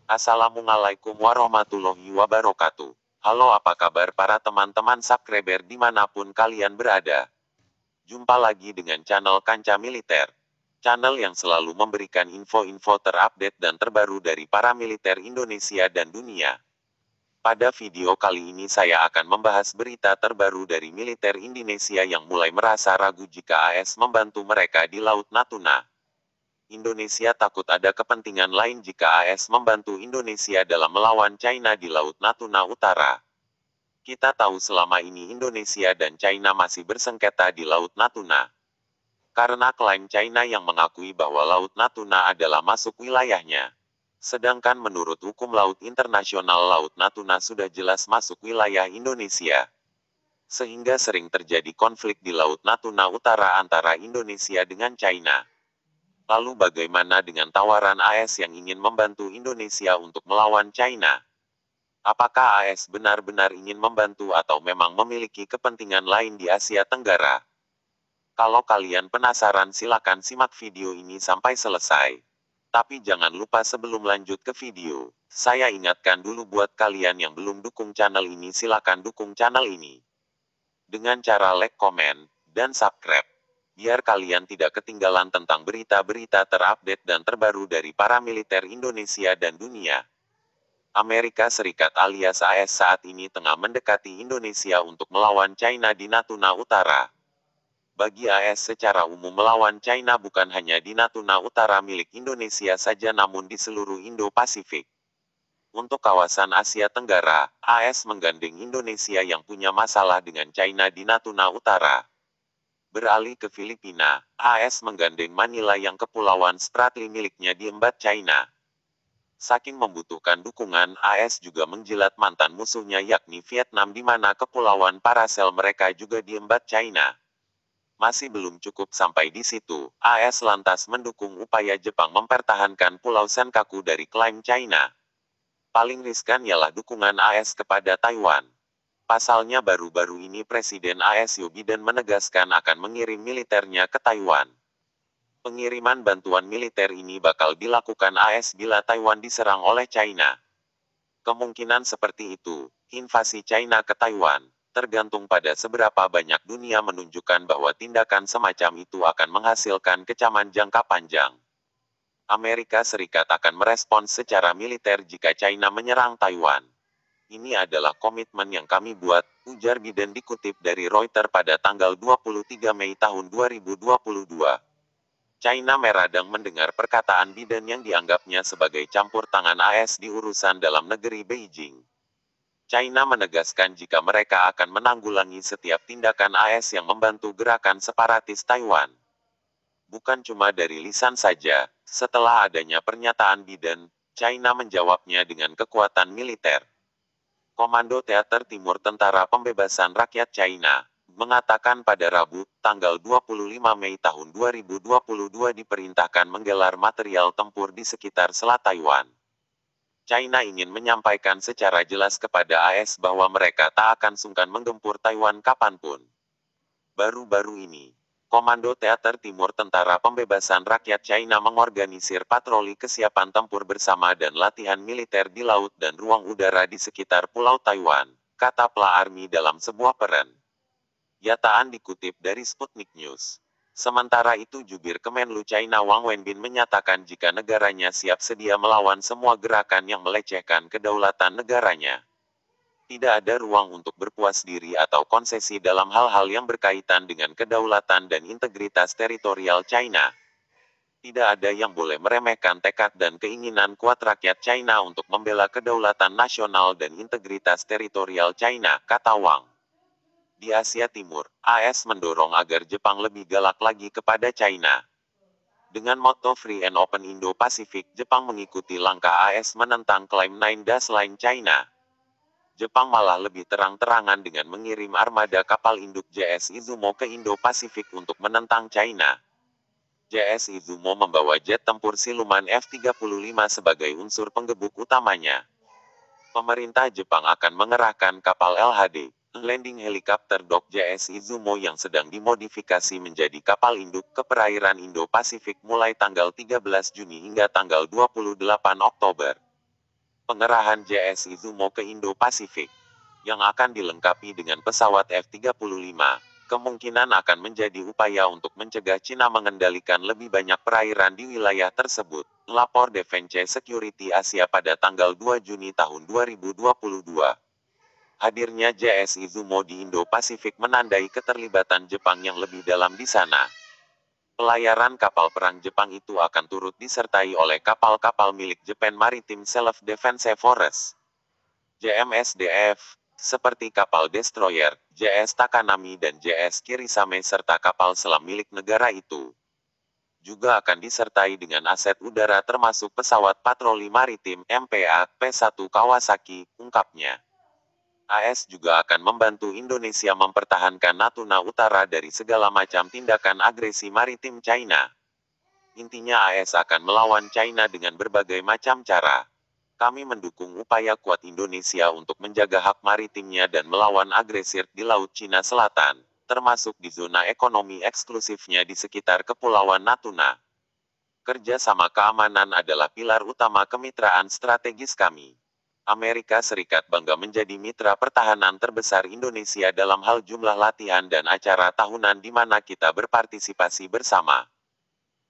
Assalamualaikum warahmatullahi wabarakatuh. Halo, apa kabar para teman-teman subscriber dimanapun kalian berada? Jumpa lagi dengan channel Kanca Militer. Channel yang selalu memberikan info-info terupdate dan terbaru dari para militer Indonesia dan dunia. Pada video kali ini saya akan membahas berita terbaru dari militer Indonesia yang mulai merasa ragu jika AS membantu mereka di Laut Natuna. Indonesia takut ada kepentingan lain jika AS membantu Indonesia dalam melawan China di Laut Natuna Utara. Kita tahu selama ini Indonesia dan China masih bersengketa di Laut Natuna. Karena klaim China yang mengakui bahwa Laut Natuna adalah masuk wilayahnya. Sedangkan menurut hukum laut internasional Laut Natuna sudah jelas masuk wilayah Indonesia. Sehingga sering terjadi konflik di Laut Natuna Utara antara Indonesia dengan China. Lalu bagaimana dengan tawaran AS yang ingin membantu Indonesia untuk melawan China? Apakah AS benar-benar ingin membantu atau memang memiliki kepentingan lain di Asia Tenggara? Kalau kalian penasaran silakan simak video ini sampai selesai. Tapi jangan lupa sebelum lanjut ke video, saya ingatkan dulu buat kalian yang belum dukung channel ini silakan dukung channel ini. Dengan cara like, komen, dan subscribe. Biar kalian tidak ketinggalan tentang berita-berita terupdate dan terbaru dari para militer Indonesia dan dunia. Amerika Serikat alias AS saat ini tengah mendekati Indonesia untuk melawan China di Natuna Utara. Bagi AS secara umum melawan China bukan hanya di Natuna Utara milik Indonesia saja namun di seluruh Indo-Pasifik. Untuk kawasan Asia Tenggara, AS menggandeng Indonesia yang punya masalah dengan China di Natuna Utara. Beralih ke Filipina, AS menggandeng Manila yang kepulauan Spratly miliknya diembat China. Saking membutuhkan dukungan, AS juga menjilat mantan musuhnya yakni Vietnam di mana kepulauan Paracel mereka juga diembat China. Masih belum cukup sampai di situ, AS lantas mendukung upaya Jepang mempertahankan Pulau Senkaku dari klaim China. Paling riskan ialah dukungan AS kepada Taiwan. Pasalnya baru-baru ini Presiden AS Joe Biden menegaskan akan mengirim militernya ke Taiwan. Pengiriman bantuan militer ini bakal dilakukan AS bila Taiwan diserang oleh China. Kemungkinan seperti itu, invasi China ke Taiwan, tergantung pada seberapa banyak dunia menunjukkan bahwa tindakan semacam itu akan menghasilkan kecaman jangka panjang. Amerika Serikat akan merespons secara militer jika China menyerang Taiwan. Ini adalah komitmen yang kami buat, ujar Biden dikutip dari Reuters pada tanggal 23 Mei tahun 2022. China meradang mendengar perkataan Biden yang dianggapnya sebagai campur tangan AS di urusan dalam negeri Beijing. China menegaskan jika mereka akan menanggulangi setiap tindakan AS yang membantu gerakan separatis Taiwan. Bukan cuma dari lisan saja, setelah adanya pernyataan Biden, China menjawabnya dengan kekuatan militer. Komando Teater Timur Tentara Pembebasan Rakyat China, mengatakan pada Rabu, tanggal 25 Mei tahun 2022 diperintahkan menggelar material tempur di sekitar Selat Taiwan. China ingin menyampaikan secara jelas kepada AS bahwa mereka tak akan sungkan menggempur Taiwan kapanpun. Baru-baru ini, Komando Teater Timur Tentara Pembebasan Rakyat China mengorganisir patroli kesiapan tempur bersama dan latihan militer di laut dan ruang udara di sekitar Pulau Taiwan, kata PLA Army dalam sebuah pernyataan dikutip dari Sputnik News. Sementara itu jubir Kemenlu China Wang Wenbin menyatakan jika negaranya siap sedia melawan semua gerakan yang melecehkan kedaulatan negaranya. Tidak ada ruang untuk berpuas diri atau konsesi dalam hal-hal yang berkaitan dengan kedaulatan dan integritas teritorial China. Tidak ada yang boleh meremehkan tekad dan keinginan kuat rakyat China untuk membela kedaulatan nasional dan integritas teritorial China, kata Wang. Di Asia Timur, AS mendorong agar Jepang lebih galak lagi kepada China. Dengan moto Free and Open Indo-Pasifik, Jepang mengikuti langkah AS menentang klaim Nine Dash Line China. Jepang malah lebih terang-terangan dengan mengirim armada kapal induk JS Izumo ke Indo-Pasifik untuk menentang China. JS Izumo membawa jet tempur siluman F-35 sebagai unsur penggebuk utamanya. Pemerintah Jepang akan mengerahkan kapal LHD, Landing Helicopter Dock JS Izumo yang sedang dimodifikasi menjadi kapal induk ke perairan Indo-Pasifik mulai tanggal 13 Juni hingga tanggal 28 Oktober. pengerahan JS Izumo ke Indo-Pasifik, yang akan dilengkapi dengan pesawat F-35, kemungkinan akan menjadi upaya untuk mencegah Cina mengendalikan lebih banyak perairan di wilayah tersebut, lapor Defense Security Asia pada tanggal 2 Juni tahun 2022. Hadirnya JS Izumo di Indo-Pasifik menandai keterlibatan Jepang yang lebih dalam di sana. Pelayaran kapal perang Jepang itu akan turut disertai oleh kapal-kapal milik Japan Maritime Self-Defense Force (JMSDF), seperti kapal destroyer JS Takanami dan JS Kirisame serta kapal selam milik negara itu. Juga akan disertai dengan aset udara termasuk pesawat patroli maritim MPA P-1 Kawasaki, ungkapnya. AS juga akan membantu Indonesia mempertahankan Natuna Utara dari segala macam tindakan agresi maritim China. Intinya AS akan melawan China dengan berbagai macam cara. Kami mendukung upaya kuat Indonesia untuk menjaga hak maritimnya dan melawan agresor di Laut Cina Selatan, termasuk di zona ekonomi eksklusifnya di sekitar Kepulauan Natuna. Kerja sama keamanan adalah pilar utama kemitraan strategis kami. Amerika Serikat bangga menjadi mitra pertahanan terbesar Indonesia dalam hal jumlah latihan dan acara tahunan di mana kita berpartisipasi bersama.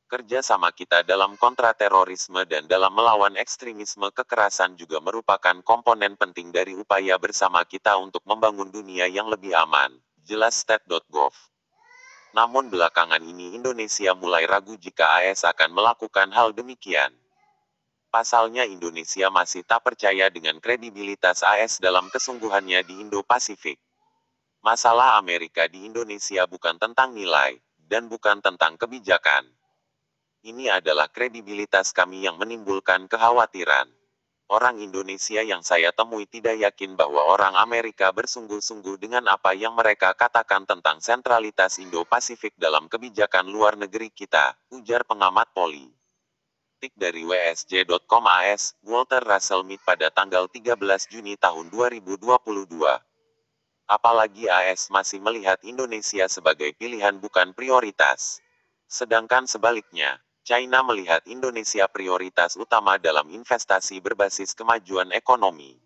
Kerja sama kita dalam kontraterorisme dan dalam melawan ekstremisme kekerasan juga merupakan komponen penting dari upaya bersama kita untuk membangun dunia yang lebih aman, jelas state.gov. Namun belakangan ini Indonesia mulai ragu jika AS akan melakukan hal demikian. Pasalnya Indonesia masih tak percaya dengan kredibilitas AS dalam kesungguhannya di Indo-Pasifik. Masalah Amerika di Indonesia bukan tentang nilai, dan bukan tentang kebijakan. Ini adalah kredibilitas kami yang menimbulkan kekhawatiran. Orang Indonesia yang saya temui tidak yakin bahwa orang Amerika bersungguh-sungguh dengan apa yang mereka katakan tentang sentralitas Indo-Pasifik dalam kebijakan luar negeri kita, ujar pengamat Poli. Dari WSJ.com AS, Walter Russell Mead pada tanggal 13 Juni tahun 2022. Apalagi AS masih melihat Indonesia sebagai pilihan bukan prioritas. Sedangkan sebaliknya, China melihat Indonesia prioritas utama dalam investasi berbasis kemajuan ekonomi.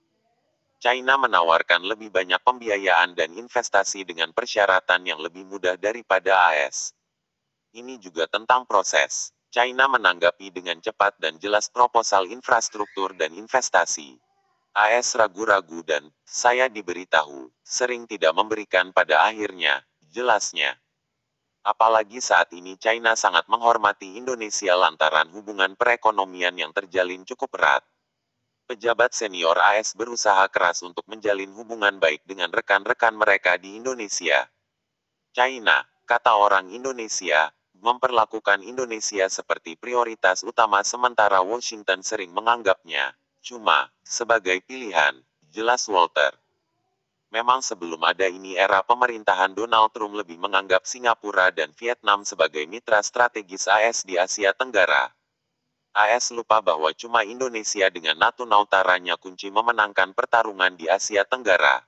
China menawarkan lebih banyak pembiayaan dan investasi dengan persyaratan yang lebih mudah daripada AS. Ini juga tentang proses. China menanggapi dengan cepat dan jelas proposal infrastruktur dan investasi. AS ragu-ragu dan, saya diberitahu, sering tidak memberikan pada akhirnya, jelasnya. Apalagi saat ini China sangat menghormati Indonesia lantaran hubungan perekonomian yang terjalin cukup erat. Pejabat senior AS berusaha keras untuk menjalin hubungan baik dengan rekan-rekan mereka di Indonesia. China, kata orang Indonesia, memperlakukan Indonesia seperti prioritas utama sementara Washington sering menganggapnya cuma sebagai pilihan, jelas Walter. Memang sebelum ada ini era pemerintahan Donald Trump lebih menganggap Singapura dan Vietnam sebagai mitra strategis AS di Asia Tenggara. AS lupa bahwa cuma Indonesia dengan Natuna Utaranya kunci memenangkan pertarungan di Asia Tenggara.